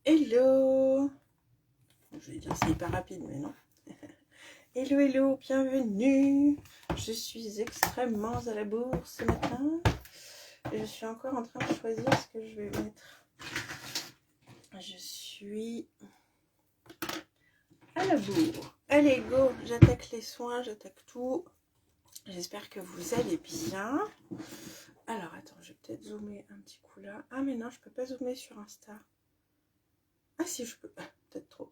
Hello! Je vais dire c'est hyper rapide, mais non. Hello, hello, bienvenue! Je suis extrêmement à la bourre ce matin. Et je suis encore en train de choisir ce que je vais mettre. Je suis à la bourre. Allez, go! J'attaque les soins, j'attaque tout. J'espère que vous allez bien. Alors, attends, je vais peut-être zoomer un petit coup là. Ah, mais non, je peux pas zoomer sur Insta. Ah, si, je peux. Peut-être trop.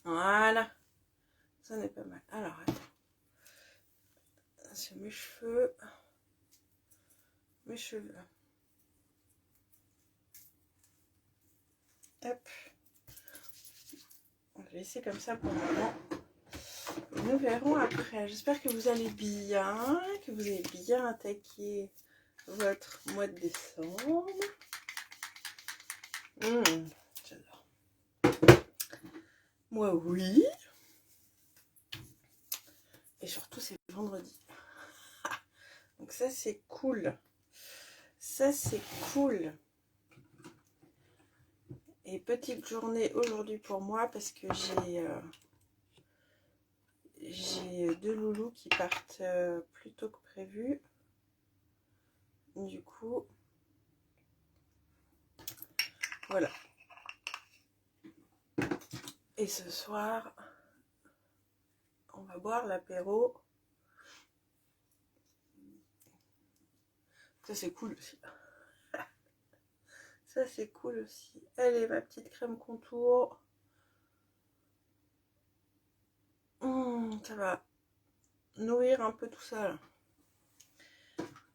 Voilà. Ça n'est pas mal. Alors, attends. C'est mes cheveux. Mes cheveux. Hop. On va laisser comme ça pour le moment. Nous verrons après. J'espère que vous allez bien, que vous avez bien attaqué votre mois de décembre. J'adore. Moi, oui. Et surtout, c'est vendredi. Donc ça, c'est cool. Ça, c'est cool. Et petite journée aujourd'hui pour moi parce que j'ai deux loulous qui partent plus tôt que prévu. Du coup, voilà. Et ce soir, on va boire l'apéro. Ça, c'est cool aussi. Ça, c'est cool aussi. Allez, ma petite crème contour. Ça va nourrir un peu tout ça, là.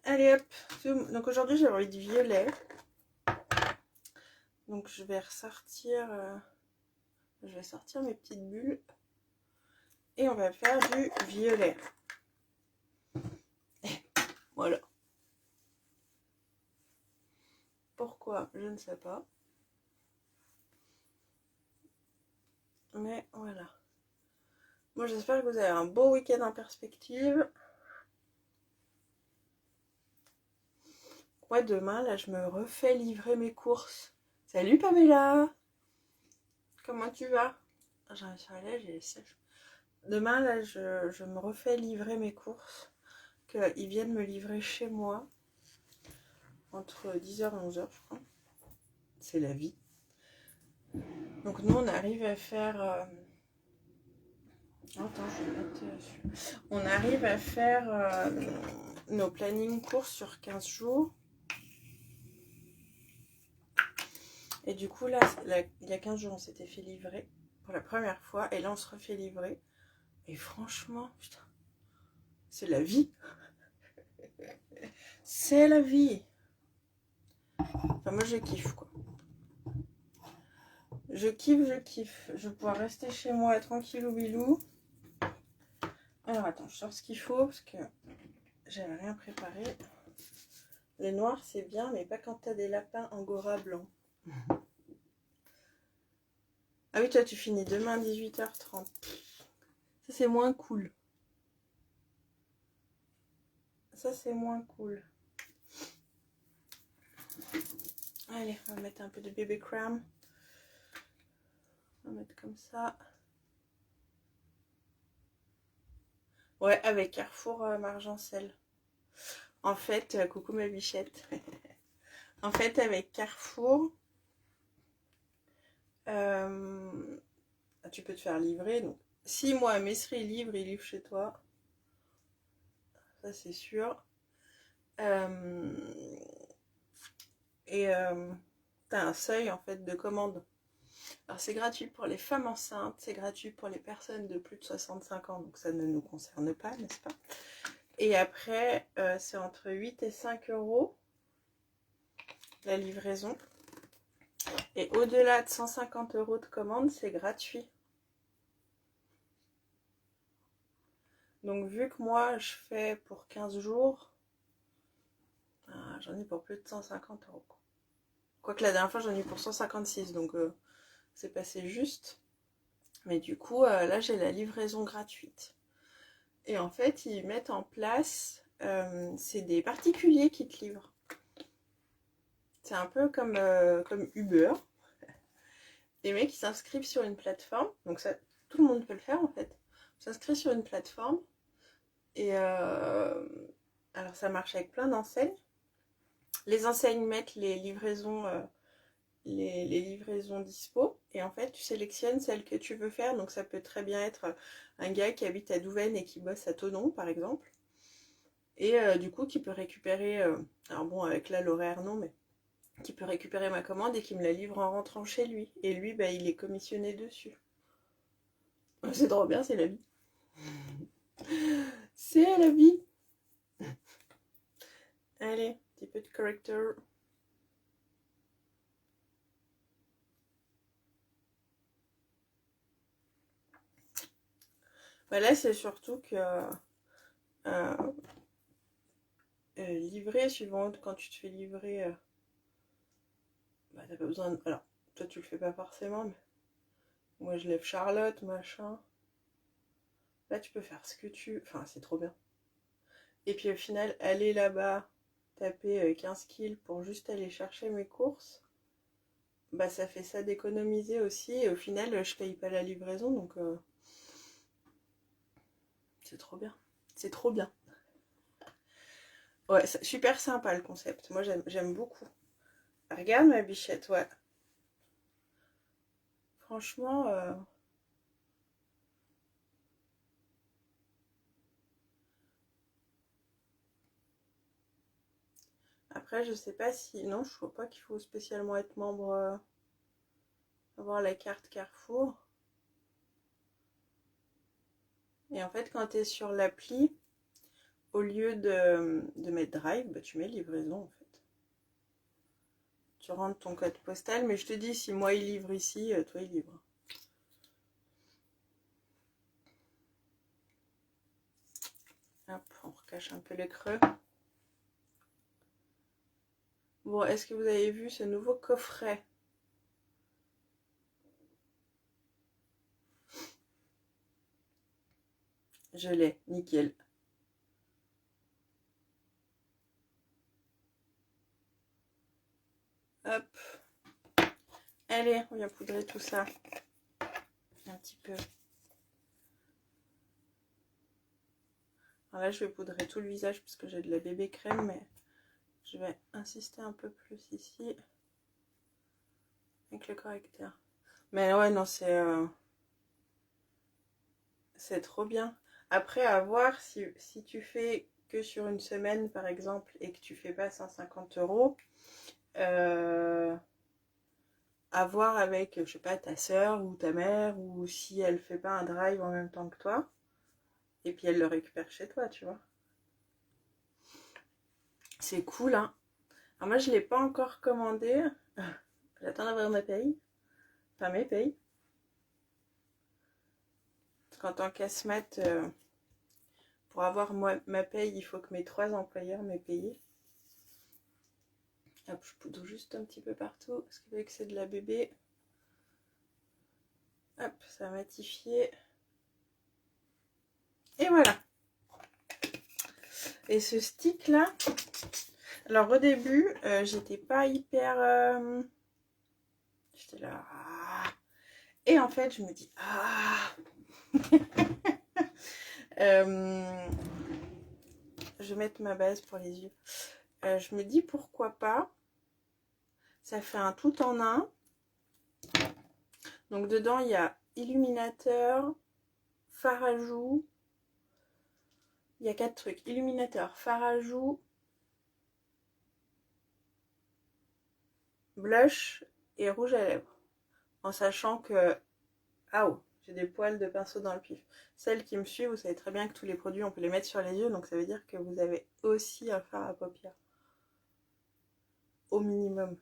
Allez, hop. Zoom. Donc aujourd'hui, j'ai envie de violet. Donc je vais ressortir... je vais sortir mes petites bulles. Et on va faire du violet. Voilà. Pourquoi? Je ne sais pas. Mais voilà. Moi, j'espère que vous avez un beau week-end en perspective. Moi, demain, là, je me refais livrer mes courses. Salut Pamela! Comment tu vas? J'arrive sur la lèvre, j'ai les sèches. Demain, là, je me refais livrer mes courses. Qu'ils viennent me livrer chez moi. Entre 10h et 11h, je crois. C'est la vie. Donc, nous, on arrive à faire... Attends, je vais mettre dessus. On arrive à faire nos plannings courses sur 15 jours. Et du coup, là, il y a 15 jours, on s'était fait livrer pour la première fois. Et là, on se refait livrer. Et franchement, putain, c'est la vie. C'est la vie. Enfin, moi, je kiffe, quoi. Je kiffe, je kiffe. Je vais pouvoir rester chez moi tranquillou bilou. Alors, attends, je sors ce qu'il faut parce que j'avais rien préparé. Les noirs, c'est bien, mais pas quand t'as des lapins angora blancs. Ah oui, toi, tu finis demain à 18h30. Ça, c'est moins cool. Ça, c'est moins cool. Allez, on va mettre un peu de bébé crème. On va mettre comme ça. Ouais, avec Carrefour Margencel. En fait, coucou ma bichette. En fait, avec Carrefour, tu peux te faire livrer. Donc, si moi, Messerie livre, il livre chez toi. Ça, c'est sûr. Et t'as un seuil, en fait, de commande. Alors, c'est gratuit pour les femmes enceintes, c'est gratuit pour les personnes de plus de 65 ans, donc ça ne nous concerne pas, n'est-ce pas? Et après, c'est entre 8 et 5 euros la livraison. Et au-delà de 150 euros de commande, c'est gratuit. Donc, vu que moi, je fais pour 15 jours, j'en ai pour plus de 150 euros. Quoique la dernière fois, j'en ai eu pour 156, donc c'est passé juste. Mais du coup, là, j'ai la livraison gratuite. Et en fait, ils mettent en place, c'est des particuliers qui te livrent. C'est un peu comme Uber. des mecs qui s'inscrivent sur une plateforme, donc ça, tout le monde peut le faire en fait. On s'inscrit sur une plateforme et alors ça marche avec plein d'enseignes. Les enseignes mettent les livraisons les livraisons dispo et en fait tu sélectionnes celle que tu veux faire, donc ça peut très bien être un gars qui habite à Douvaine et qui bosse à Thonon par exemple, et du coup qui peut récupérer, alors bon avec là l'horaire non, mais qui peut récupérer ma commande et qui me la livre en rentrant chez lui, et lui bah, il est commissionné dessus. C'est trop bien, c'est la vie. C'est la vie. Allez, petit peu de correcteur. Bah là c'est surtout que livrer, suivant quand tu te fais livrer, bah t'as pas besoin de... Alors, toi tu le fais pas forcément, mais moi je lève Charlotte, machin. Là tu peux faire ce que tu... Enfin c'est trop bien. Et puis au final, aller là-bas, taper 15 kills pour juste aller chercher mes courses, bah ça fait ça d'économiser aussi. Et au final, je paye pas la livraison, donc c'est trop bien. C'est trop bien. Ouais, super sympa le concept. Moi j'aime beaucoup. Regarde ma bichette, ouais. Franchement, après je sais pas si... Non, je vois pas qu'il faut spécialement être membre, avoir la carte Carrefour. Et en fait, quand tu es sur l'appli, au lieu de mettre drive, bah, tu mets livraison en fait. Tu rentres ton code postal, mais je te dis, si moi il livre ici, toi il livre. Hop, on recache un peu les creux. Bon, est-ce que vous avez vu ce nouveau coffret? Je l'ai, nickel. Hop. Allez, on vient poudrer tout ça. Un petit peu. Alors là, je vais poudrer tout le visage parce que j'ai de la bébé crème, mais je vais insister un peu plus ici. Avec le correcteur. Mais ouais, non, c'est trop bien. Après, à voir si tu fais que sur une semaine, par exemple, et que tu fais pas 150 €, à voir avec, je sais pas, ta soeur ou ta mère, ou si elle fait pas un drive en même temps que toi, et puis elle le récupère chez toi, tu vois. C'est cool, hein. Alors moi, je l'ai pas encore commandé. J'attends d'avoir ma paye. Enfin, mes payes. Parce qu'en tant qu'ASMAT, pour avoir ma paye, il faut que mes 3 employeurs m'aient payé. Hop, je poudre juste un petit peu partout, parce que vu que c'est de la bébé, hop, ça va matifier. Et voilà. Et ce stick là, alors au début, j'étais pas hyper... j'étais là... Et en fait, je me dis... je vais mettre ma base pour les yeux. Je me dis pourquoi pas. Ça fait un tout en un. Donc dedans, il y a illuminateur, fard à joues. Il y a 4 trucs. Illuminateur, fard à joues, blush et rouge à lèvres. En sachant que... Ah oh, j'ai des poils de pinceau dans le pif. Celles qui me suivent, vous savez très bien que tous les produits, on peut les mettre sur les yeux. Donc ça veut dire que vous avez aussi un fard à paupières. Au minimum.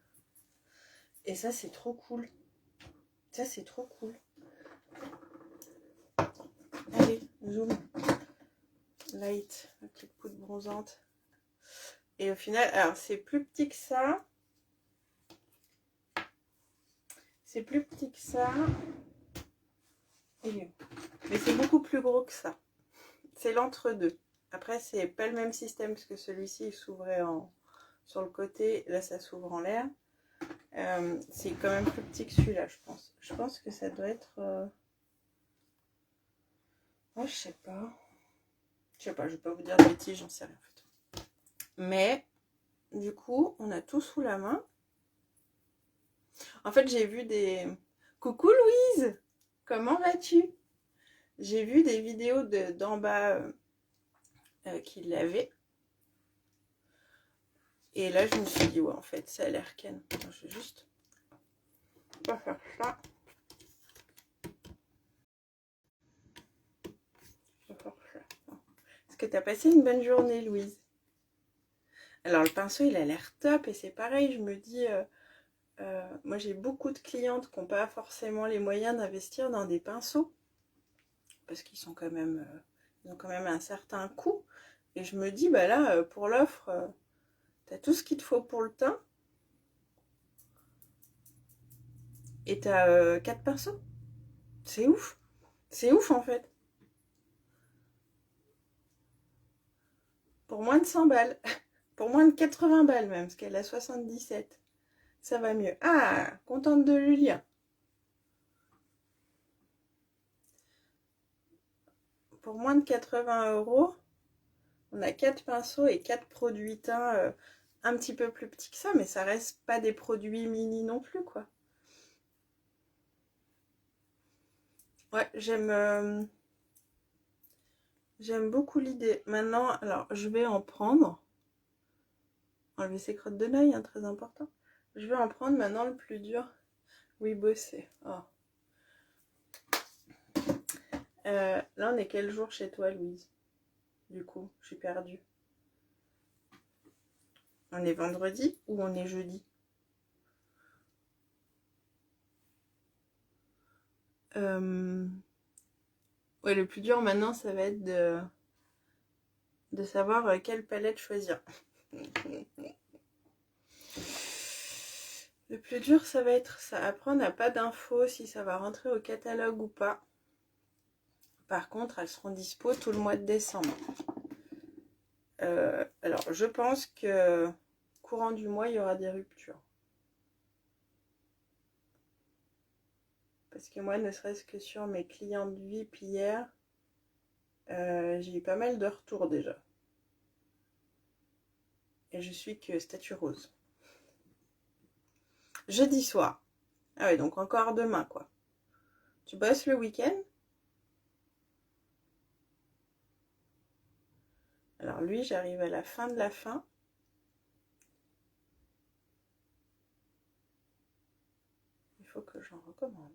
Et ça, c'est trop cool. Ça, c'est trop cool. Allez, zoom. Light, la petite poudre bronzante. Et au final, alors c'est plus petit que ça. C'est plus petit que ça. Mais c'est beaucoup plus gros que ça. C'est l'entre-deux. Après, c'est pas le même système parce que celui-ci il s'ouvrait sur le côté. Là, ça s'ouvre en l'air. C'est quand même plus petit que celui-là, je pense. Je pense que ça doit être... Oh, je sais pas. Je sais pas, je vais pas vous dire de bêtises, j'en sais rien en fait. Mais, du coup, on a tout sous la main. En fait, j'ai vu des... Coucou Louise! Comment vas-tu? J'ai vu des vidéos d'en bas qui l'avaient. Et là, je me suis dit, ouais, en fait, ça a l'air ken. Alors, je vais juste pas faire ça. Est-ce que tu as passé une bonne journée, Louise? Alors, le pinceau, il a l'air top. Et c'est pareil, je me dis... moi, j'ai beaucoup de clientes qui n'ont pas forcément les moyens d'investir dans des pinceaux. Parce qu'ils sont quand même... ils ont quand même un certain coût. Et je me dis, bah là, pour l'offre... t'as tout ce qu'il te faut pour le teint. Et t'as 4 pinceaux. C'est ouf. C'est ouf en fait. Pour moins de 100 balles. Pour moins de 80 balles même, parce qu'elle a 77. Ça va mieux. Ah, contente de le lire. Pour moins de 80 €, on a 4 pinceaux et 4 produits teints un petit peu plus petits que ça, mais ça reste pas des produits mini non plus, quoi. Ouais, j'aime beaucoup l'idée. Maintenant, alors, je vais en prendre. Enlever ses crottes de l'œil, hein, très important. Je vais en prendre maintenant le plus dur. Oui, bosser. Oh. Là, on est quel jour chez toi, Louise? Du coup, je suis perdue. On est vendredi ou on est jeudi? Ouais, le plus dur maintenant, ça va être de savoir quelle palette choisir. Le plus dur, ça va être ça. Après, on n'a pas d'infos si ça va rentrer au catalogue ou pas. Par contre, elles seront dispo tout le mois de décembre. Alors, je pense que courant du mois, il y aura des ruptures. Parce que moi, ne serait-ce que sur mes clientes VIP hier, j'ai eu pas mal de retours déjà. Et je suis que statut rose. Jeudi soir. Ah ouais, donc encore demain, quoi. Tu bosses le week-end? Alors lui, j'arrive à la fin de la fin. Il faut que j'en recommande.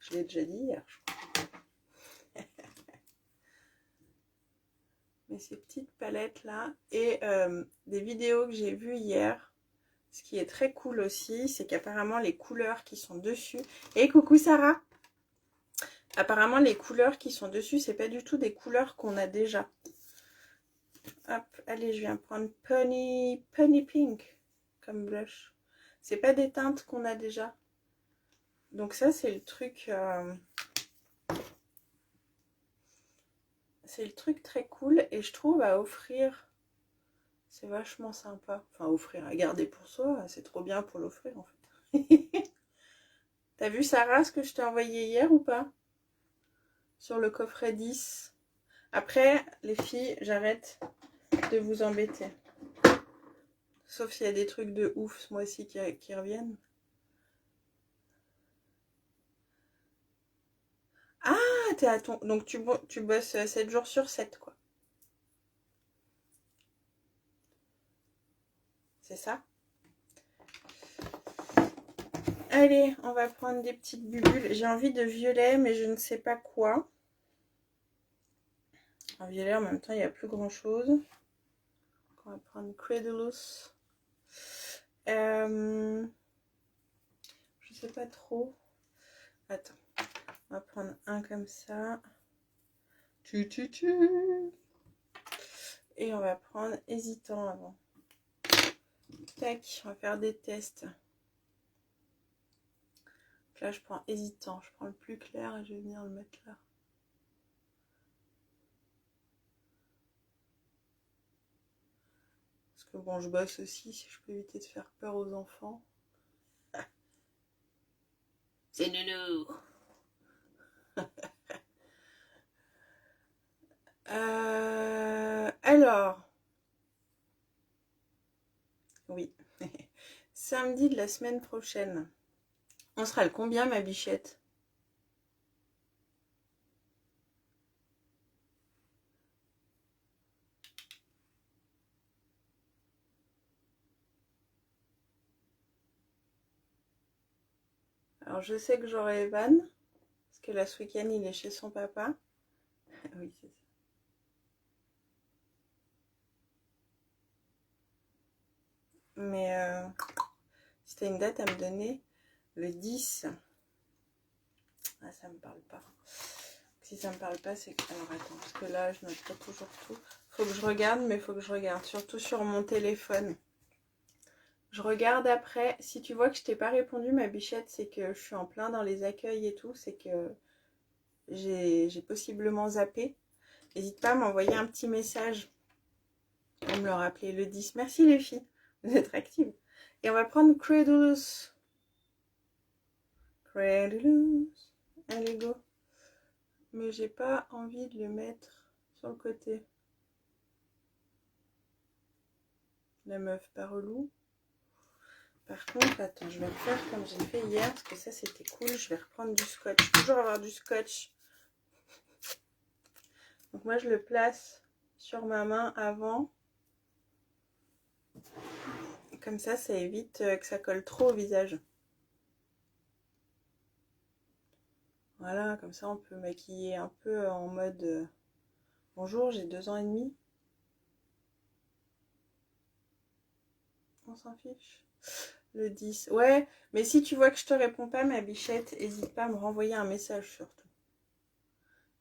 Je l'ai déjà dit hier, je crois. Mais ces petites palettes là. Et des vidéos que j'ai vues hier. Ce qui est très cool aussi, c'est qu'apparemment les couleurs qui sont dessus... Et coucou Sarah! Apparemment les couleurs qui sont dessus, c'est pas du tout des couleurs qu'on a déjà. Hop, allez, je viens prendre Pony Pink comme blush. C'est pas des teintes qu'on a déjà. Donc ça, c'est le truc... c'est le truc très cool. Et je trouve à offrir... C'est vachement sympa. Enfin, offrir, à garder pour soi, c'est trop bien pour l'offrir en fait. T'as vu Sarah, ce que je t'ai envoyé hier ou pas? Sur le coffret 10. Après, les filles, j'arrête de vous embêter. Sauf s'il y a des trucs de ouf ce mois-ci qui reviennent. Ah, t'es à ton... Donc tu bosses 7 jours sur 7, quoi. C'est ça? Allez, on va prendre des petites bulles. J'ai envie de violet, mais je ne sais pas quoi. En violet, en même temps, il n'y a plus grand-chose. On va prendre Credulous. Je sais pas trop. Attends. On va prendre un comme ça. Et on va prendre hésitant avant. Tac, on va faire des tests. Là, je prends hésitant. Je prends le plus clair et je vais venir le mettre là. Parce que bon, je bosse aussi, si je peux éviter de faire peur aux enfants. C'est nounou. Alors, oui, samedi de la semaine prochaine. On sera le combien, ma bichette? Alors, je sais que j'aurai Evan, parce que là, ce week-end, il est chez son papa. Oui, c'est ça. Mais si t'as une date à me donner, le 10. Ah, ça me parle pas. Si ça me parle pas, c'est que... Alors, attends, parce que là, je note pas toujours tout. Faut que je regarde, mais faut que je regarde. Surtout sur mon téléphone. Je regarde après. Si tu vois que je t'ai pas répondu, ma bichette, c'est que je suis en plein dans les accueils et tout. C'est que j'ai possiblement zappé. N'hésite pas à m'envoyer un petit message pour me le rappeler le 10. Merci les filles, vous êtes actives. Et on va prendre Credulous. Credulous. Allez, go. Mais j'ai pas envie de le mettre sur le côté. La meuf pas relou. Par contre, attends, je vais refaire comme j'ai fait hier, parce que ça c'était cool. Je vais reprendre du scotch. Toujours avoir du scotch. Donc moi je le place sur ma main avant. Comme ça évite que ça colle trop au visage. Voilà, comme ça on peut maquiller un peu en mode bonjour, j'ai 2 ans et demi. On s'en fiche. Le 10. Ouais, mais si tu vois que je te réponds pas, ma bichette, n'hésite pas à me renvoyer un message surtout.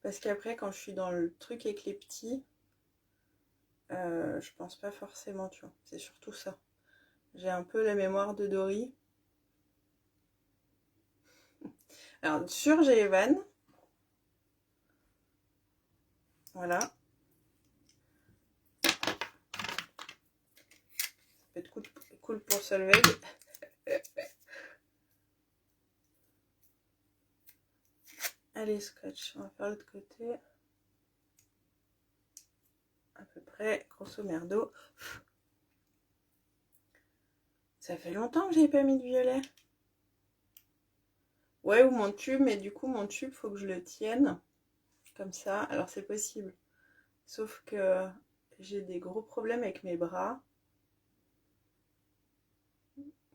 Parce qu'après, quand je suis dans le truc avec les petits, je pense pas forcément, tu vois. C'est surtout ça. J'ai un peu la mémoire de Dory. Alors, sur j'ai Evan. Voilà. Ça peut être cool pour Solveig. Allez, scotch. On va faire l'autre côté. À peu près, grosso merdo. Ça fait longtemps que j'ai pas mis de violet. Ouais, ou mon tube, mais du coup, mon tube, faut que je le tienne. Comme ça. Alors, c'est possible. Sauf que j'ai des gros problèmes avec mes bras.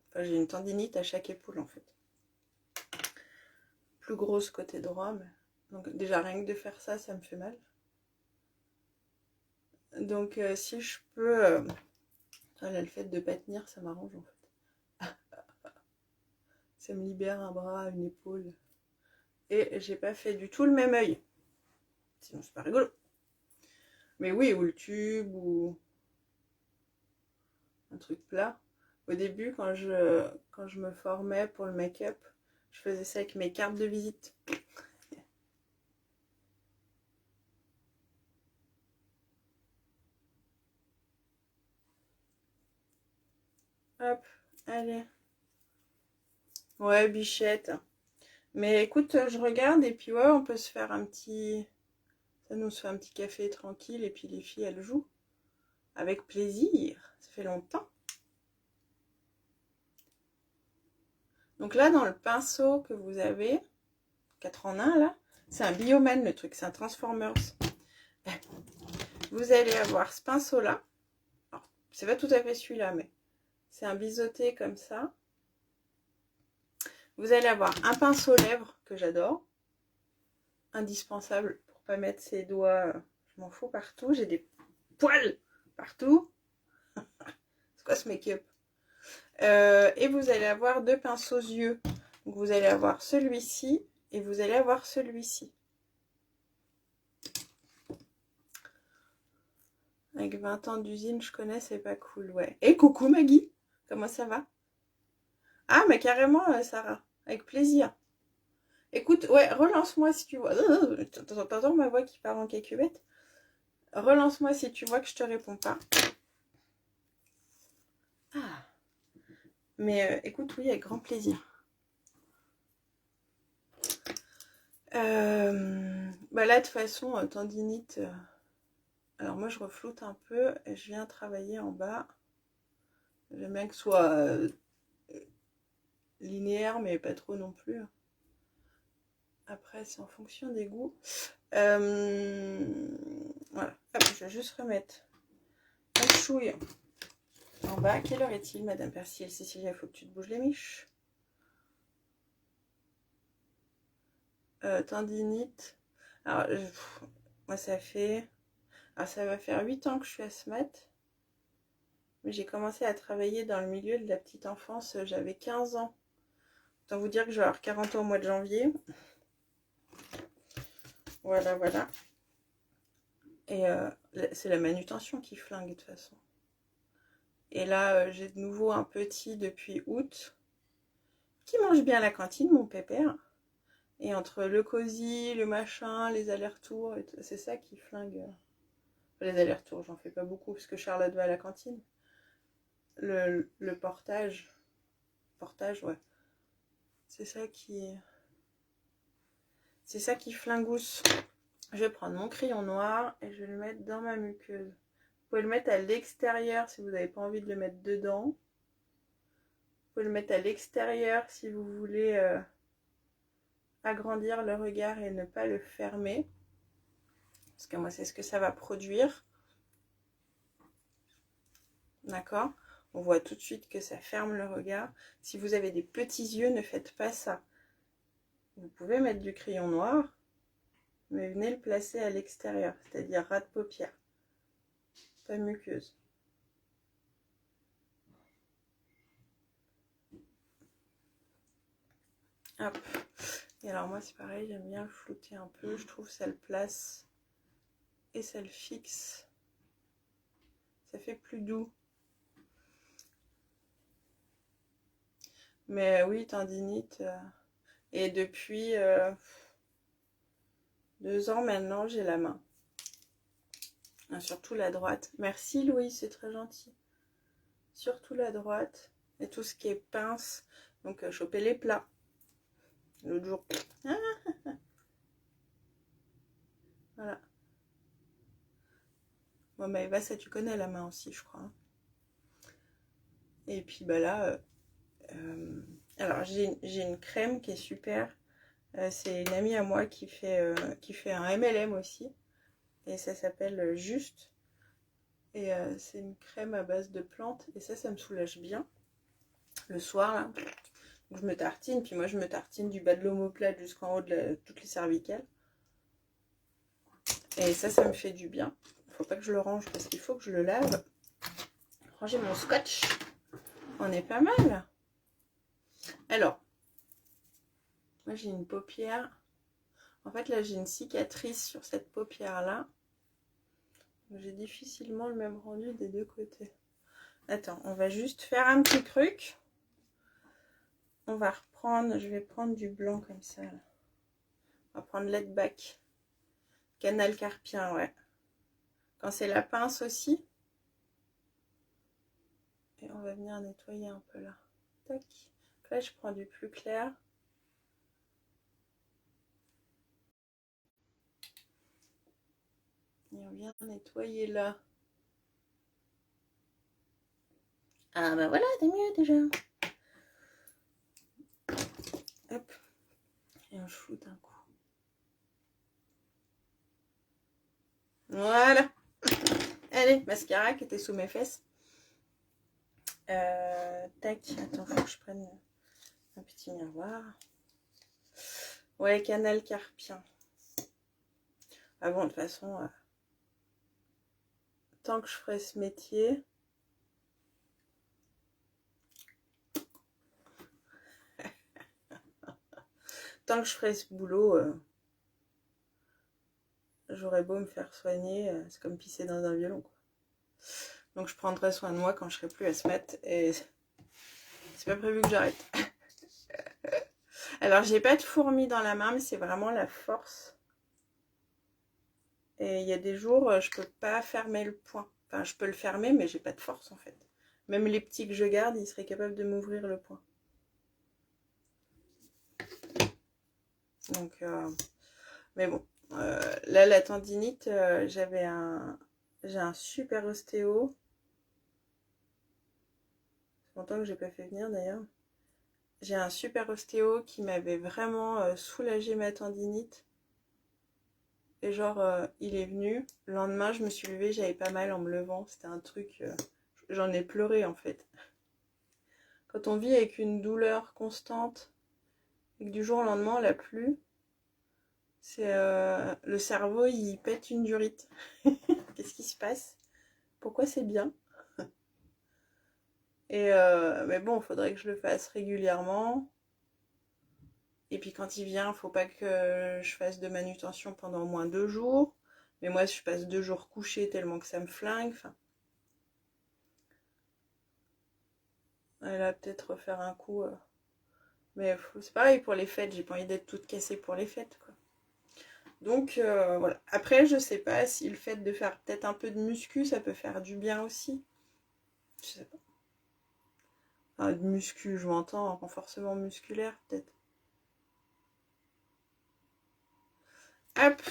Enfin, j'ai une tendinite à chaque épaule, en fait. Plus grosse côté droit. Mais... Donc, déjà, rien que de faire ça, ça me fait mal. Donc, si je peux... Là, le fait de pas tenir, ça m'arrange, en fait. Ça me libère un bras, une épaule. Et j'ai pas fait du tout le même œil. Sinon, c'est pas rigolo. Mais oui, ou le tube, ou un truc plat. Au début, quand je me formais pour le make-up, je faisais ça avec mes cartes de visite. Hop, allez. Ouais, bichette. Mais écoute, je regarde et puis ouais, on peut se faire un petit... Ça nous fait un petit café tranquille et puis les filles, elles jouent. Avec plaisir. Ça fait longtemps. Donc là, dans le pinceau que vous avez, 4 en 1 là, c'est un Bioman le truc, c'est un Transformers. Vous allez avoir ce pinceau là. C'est pas tout à fait celui-là, mais c'est un biseauté comme ça. Vous allez avoir un pinceau lèvres que j'adore. Indispensable pour pas mettre ses doigts, je m'en fous, partout. J'ai des poils partout. C'est quoi ce make-up? Et vous allez avoir 2 pinceaux yeux. Donc vous allez avoir celui-ci et vous allez avoir celui-ci. Avec 20 ans d'usine, je connais, c'est pas cool, ouais. Et coucou Maggie, comment ça va? Ah, mais carrément, Sarah, avec plaisir. Écoute, ouais, relance-moi si tu vois. T'entends ma voix qui part en cacahuète? Relance-moi si tu vois que je te réponds pas. Ah. Mais écoute, oui, avec grand plaisir. Bah là, de toute façon, tendinite. Alors moi, je refloute un peu et je viens travailler en bas. J'aime bien que ce soit linéaire, mais pas trop non plus. Après, c'est en fonction des goûts. Voilà. Hop, je vais juste remettre un chouille en bas. Quelle heure est-il, Madame Persil? Cécilia, il faut que tu te bouges les miches. Tendinite. Alors, moi, ça fait... Alors, ça va faire 8 ans que je suis asthmate. Mais j'ai commencé à travailler dans le milieu de la petite enfance. J'avais 15 ans. Autant vous dire que je vais avoir 40 ans au mois de janvier. Voilà, voilà. Et c'est la manutention qui flingue de toute façon. Et là, j'ai de nouveau un petit depuis août qui mange bien à la cantine, mon pépère. Et entre le cosy, le machin, les allers-retours, c'est ça qui flingue. Les allers-retours, j'en fais pas beaucoup parce que Charlotte va à la cantine. Le portage, ouais. C'est ça qui flingousse. Je vais prendre mon crayon noir et je vais le mettre dans ma muqueuse. Vous pouvez le mettre à l'extérieur si vous n'avez pas envie de le mettre dedans. Vous pouvez le mettre à l'extérieur si vous voulez agrandir le regard et ne pas le fermer. Parce que moi, c'est ce que ça va produire. D'accord? On voit tout de suite que ça ferme le regard. Si vous avez des petits yeux, ne faites pas ça. Vous pouvez mettre du crayon noir, mais venez le placer à l'extérieur, c'est-à-dire ras de paupière, pas muqueuse. Hop. Et alors moi c'est pareil, j'aime bien le flouter un peu, je trouve que ça le place et ça le fixe. Ça fait plus doux. Mais oui, tendinite. Et depuis 2 ans maintenant, j'ai la main. Surtout la droite. Merci Louis, c'est très gentil. Surtout la droite. Et tout ce qui est pince. Donc choper les plats. L'autre jour. Voilà. Bon, mais Eva, ça tu connais la main aussi, je crois. Et puis bah là, alors j'ai une crème qui est super. C'est une amie à moi qui fait un MLM aussi. Et ça s'appelle Juste. Et c'est une crème à base de plantes. Et ça me soulage bien. Le soir, là. Donc, je me tartine. Puis moi, je me tartine du bas de l'omoplate jusqu'en haut de toutes les cervicales. Et ça me fait du bien. Faut pas que je le range parce qu'il faut que je le lave. Ranger mon scotch. On est pas mal. Alors, moi j'ai une paupière. En fait là j'ai une cicatrice sur cette paupière là. J'ai difficilement le même rendu des deux côtés. Attends, on va juste faire un petit truc. On va reprendre, je vais prendre du blanc comme ça. Là. On va prendre Let Back. Canal carpien, ouais. Quand c'est la pince aussi. Et on va venir nettoyer un peu là. Tac. Là, je prends du plus clair. Et on vient nettoyer là. Ah bah voilà, c'est mieux déjà. Hop. Et on floute un coup. Voilà. Allez, mascara qui était sous mes fesses. Tac, attends, faut que je prenne un petit miroir. Ouais, canal carpien. Ah bon, de toute façon, tant que je ferai ce métier, tant que je ferai ce boulot, j'aurais beau me faire soigner, c'est comme pisser dans un violon, quoi. Donc je prendrai soin de moi quand je serai plus asthmate et c'est pas prévu que j'arrête. Alors j'ai pas de fourmis dans la main, mais c'est vraiment la force. Et il y a des jours, je peux pas fermer le poing. Enfin, je peux le fermer, mais j'ai pas de force en fait. Même les petits que je garde, ils seraient capables de m'ouvrir le poing. Donc, mais bon, Là, la tendinite, j'ai un super ostéo. C'est longtemps que j'ai pas fait venir d'ailleurs. J'ai un super ostéo qui m'avait vraiment soulagé ma tendinite. Et genre, il est venu. Le lendemain, je me suis levée, j'avais pas mal en me levant. C'était un truc... j'en ai pleuré en fait. Quand on vit avec une douleur constante et que du jour au lendemain, elle a plus, c'est le cerveau, il pète une durite. Qu'est-ce qui se passe? Pourquoi c'est bien? Et mais bon, il faudrait que je le fasse régulièrement. Et puis quand il vient, faut pas que je fasse de manutention pendant au moins 2 jours. Mais moi, je passe 2 jours couchée tellement que ça me flingue. Enfin, elle va peut-être refaire un coup. Mais c'est pareil pour les fêtes. J'ai pas envie d'être toute cassée pour les fêtes, quoi. Donc voilà. Après, je sais pas si le fait de faire peut-être un peu de muscu, ça peut faire du bien aussi. Je sais pas. Enfin, de muscu, je m'entends, renforcement musculaire, peut-être. Hop,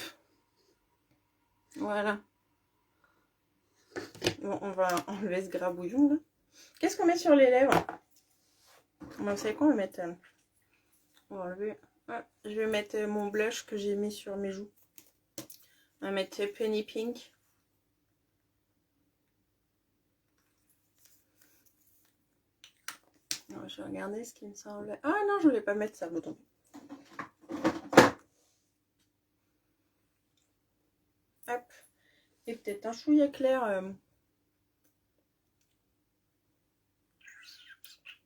voilà. Bon, on va enlever ce grabouillon là. Qu'est-ce qu'on met sur les lèvres? Bon, vous savez quoi, on va mettre... on va enlever... Ah, je vais mettre mon blush que j'ai mis sur mes joues. On va mettre Penny Pink. Alors, je vais regarder ce qui me semble... Ah non, je voulais pas mettre ça, bon, tant pis. Hop. Et peut-être un chouïa clair.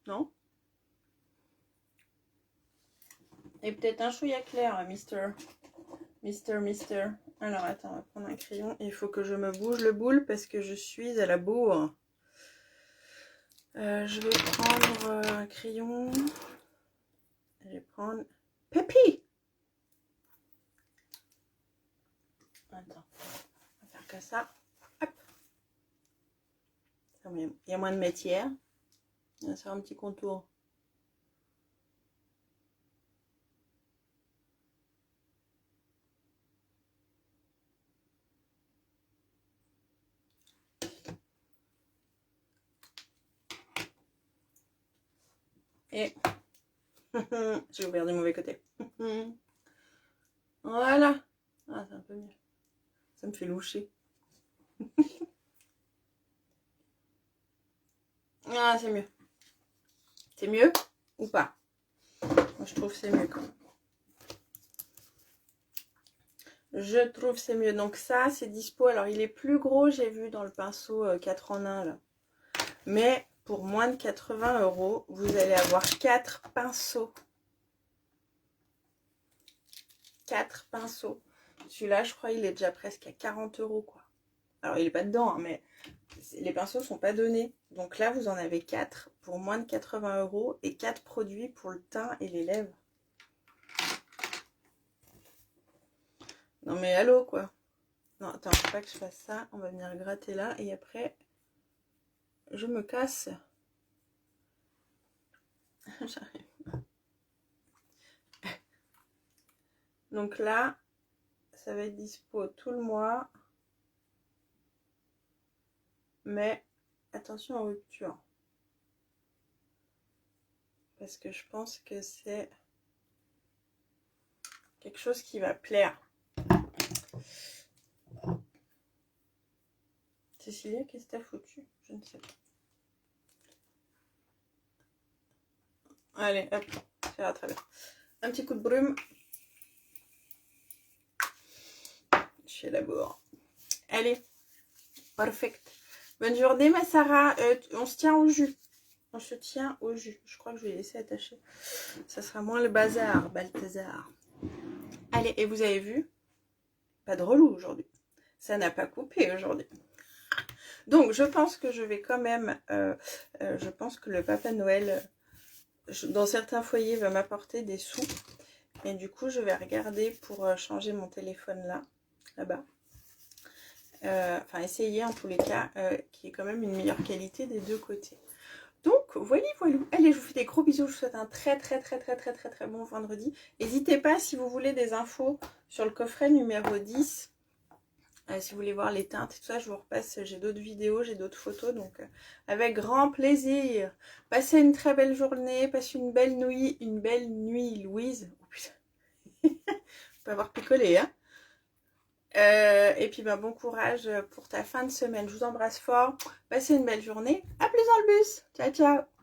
Non? Et peut-être un chouïa clair, Mister. Alors, attends, on va prendre un crayon. Il faut que je me bouge le boule parce que je suis à la bourre. Je vais prendre un crayon. Je vais prendre... Pépi! Attends, on va faire que ça. Hop. Il y a moins de matière. On va faire un petit contour. Et j'ai ouvert du mauvais côté. Voilà. Ah, c'est un peu mieux. Ça me fait loucher. Ah, c'est mieux. C'est mieux ou pas? Moi, je trouve que c'est mieux quand même. Je trouve c'est mieux. Donc ça, c'est dispo. Alors, il est plus gros, j'ai vu dans le pinceau 4 en 1 là. Mais pour moins de 80 €, vous allez avoir 4 pinceaux. 4 pinceaux. Celui-là, je crois, il est déjà presque à 40 € quoi. Alors, il est pas dedans, hein, mais les pinceaux sont pas donnés. Donc là, vous en avez 4 pour moins de 80 € et 4 produits pour le teint et les lèvres. Non mais allô quoi. Non, attends, faut pas que je fasse ça. On va venir gratter là et après, je me casse. J'arrive. Donc là, ça va être dispo tout le mois. Mais attention aux ruptures. Parce que je pense que c'est quelque chose qui va plaire. Cécilia, qu'est-ce que t'as foutu? Je ne sais pas. Allez, hop, ça va très bien. Un petit coup de brume. Chez la bourre. Allez, perfect. Bonne journée, ma Sarah. On se tient au jus. On se tient au jus. Je crois que je vais laisser attacher. Ça sera moins le bazar, Balthazar. Allez, et vous avez vu? Pas de relou aujourd'hui. Ça n'a pas coupé aujourd'hui. Donc, je pense que je vais quand même... je pense que le Papa Noël, dans certains foyers, va m'apporter des sous. Et du coup, je vais regarder pour changer mon téléphone là-bas. Enfin, essayer en tous les cas, qui est quand même une meilleure qualité des deux côtés. Donc, voilà, voilà. Allez, je vous fais des gros bisous. Je vous souhaite un très bon vendredi. N'hésitez pas si vous voulez des infos sur le coffret numéro 10. Si vous voulez voir les teintes et tout ça, je vous repasse. J'ai d'autres vidéos, j'ai d'autres photos. Donc, avec grand plaisir. Passez une très belle journée. Passez une belle nuit, Louise. Oh putain. On peut avoir picolé, hein. Et puis, bon courage pour ta fin de semaine. Je vous embrasse fort. Passez une belle journée. À plus dans le bus. Ciao, ciao.